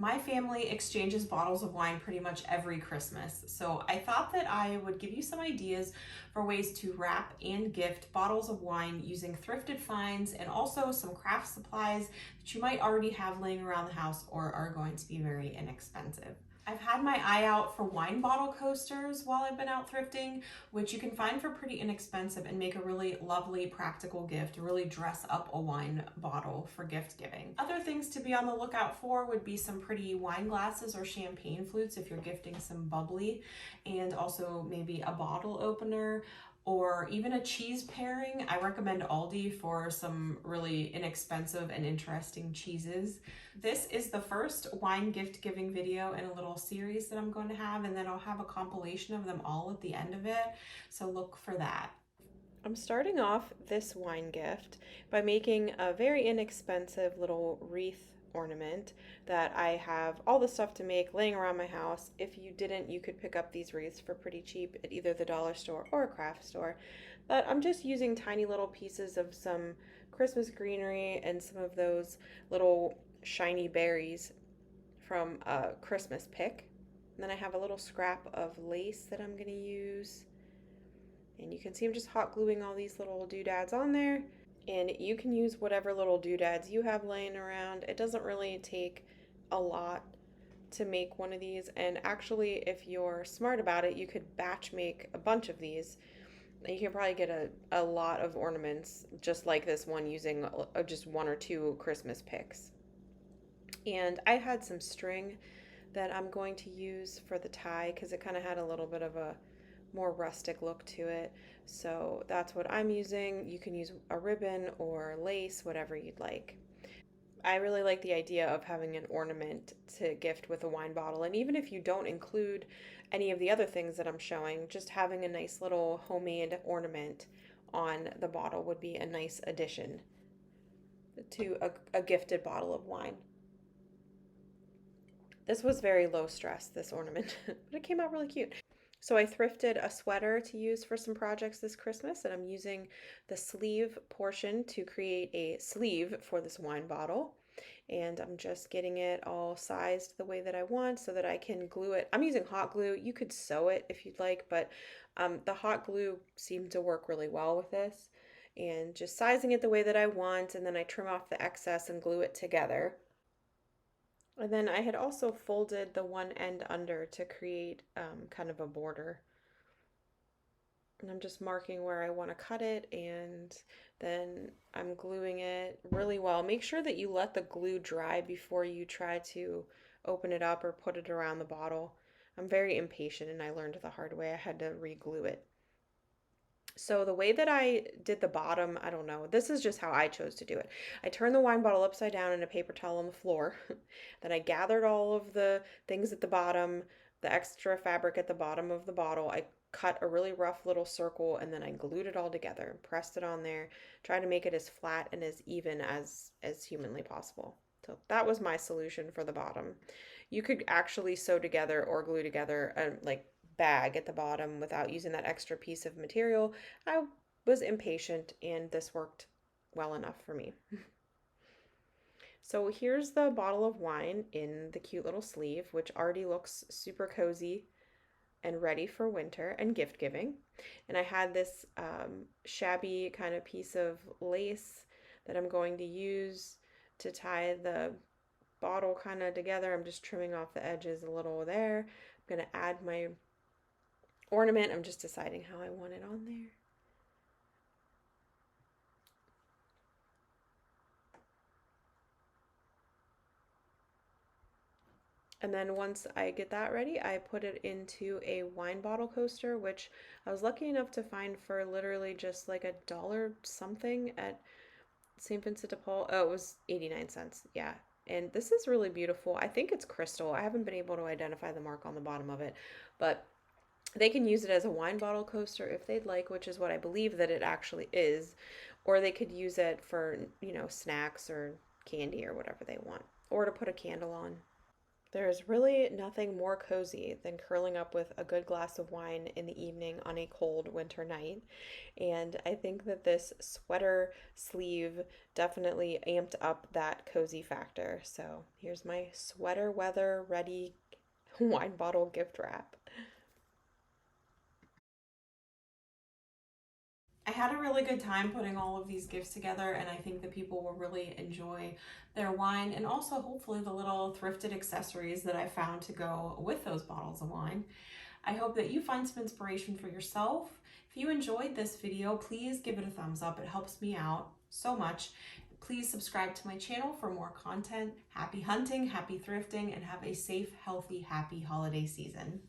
My family exchanges bottles of wine pretty much every Christmas, so I thought that I would give you some ideas for ways to wrap and gift bottles of wine using thrifted finds and also some craft supplies that you might already have laying around the house or are going to be very inexpensive. I've had my eye out for wine bottle coasters while I've been out thrifting, which you can find for pretty inexpensive and make a really lovely practical gift, really dress up a wine bottle for gift giving. Other things to be on the lookout for would be some pretty wine glasses or champagne flutes if you're gifting some bubbly, and also maybe a bottle opener, or even a cheese pairing. I recommend Aldi for some really inexpensive and interesting cheeses. This is the first wine gift giving video in a little series that I'm going to have, and then I'll have a compilation of them all at the end of it, so look for that. I'm starting off this wine gift by making a very inexpensive little wreath ornament that I have all the stuff to make laying around my house. If you didn't, you could pick up these wreaths for pretty cheap at either the dollar store or a craft store. But I'm just using tiny little pieces of some Christmas greenery and some of those little shiny berries from a Christmas pick. And then I have a little scrap of lace that I'm going to use. And you can see I'm just hot gluing all these little doodads on there. And you can use whatever little doodads you have laying around. It doesn't really take a lot to make one of these. And actually, if you're smart about it, you could batch make a bunch of these. You can probably get a lot of ornaments just like this one using just one or two Christmas picks. And I had some string that I'm going to use for the tie because it kind of had a little bit of a more rustic look to it. So that's what I'm using. You can use a ribbon or lace, whatever you'd like. I really like the idea of having an ornament to gift with a wine bottle. And even if you don't include any of the other things that I'm showing, just having a nice little homemade ornament on the bottle would be a nice addition to a gifted bottle of wine. This was very low stress, this ornament, but it came out really cute. So I thrifted a sweater to use for some projects this Christmas, and I'm using the sleeve portion to create a sleeve for this wine bottle. And I'm just getting it all sized the way that I want so that I can glue it. I'm using hot glue. You could sew it if you'd like, but the hot glue seemed to work really well with this. And just sizing it the way that I want, and then I trim off the excess and glue it together. And then I had also folded the one end under to create kind of a border. And I'm just marking where I want to cut it, and then I'm gluing it really well. Make sure that you let the glue dry before you try to open it up or put it around the bottle. I'm very impatient and I learned the hard way. I had to re-glue it. So the way that I did the bottom, I don't know. This is just how I chose to do it. I turned the wine bottle upside down in a paper towel on the floor. Then I gathered all of the things at the bottom, the extra fabric at the bottom of the bottle. I cut a really rough little circle and then I glued it all together, pressed it on there, tried to make it as flat and as even as humanly possible. So that was my solution for the bottom. You could actually sew together or glue together like bag at the bottom without using that extra piece of material. I was impatient and this worked well enough for me. So here's the bottle of wine in the cute little sleeve, which already looks super cozy and ready for winter and gift giving. And I had this shabby kind of piece of lace that I'm going to use to tie the bottle kind of together. I'm just trimming off the edges a little there. I'm going to add my ornament. I'm just deciding how I want it on there. And then once I get that ready, I put it into a wine bottle coaster, which I was lucky enough to find for literally just like $1 something at St. Vincent de Paul. Oh, it was 89 cents. Yeah. And this is really beautiful. I think it's crystal. I haven't been able to identify the mark on the bottom of it, but they can use it as a wine bottle coaster if they'd like, which is what I believe that it actually is, or they could use it for, snacks or candy or whatever they want, or to put a candle on. There's really nothing more cozy than curling up with a good glass of wine in the evening on a cold winter night. And I think that this sweater sleeve definitely amped up that cozy factor. So here's my sweater weather ready wine bottle gift wrap. I had a really good time putting all of these gifts together, and I think that people will really enjoy their wine and also hopefully the little thrifted accessories that I found to go with those bottles of wine. I hope that you find some inspiration for yourself. If you enjoyed this video, please give it a thumbs up. It helps me out so much. Please subscribe to my channel for more content. Happy hunting, happy thrifting, and have a safe, healthy, happy holiday season.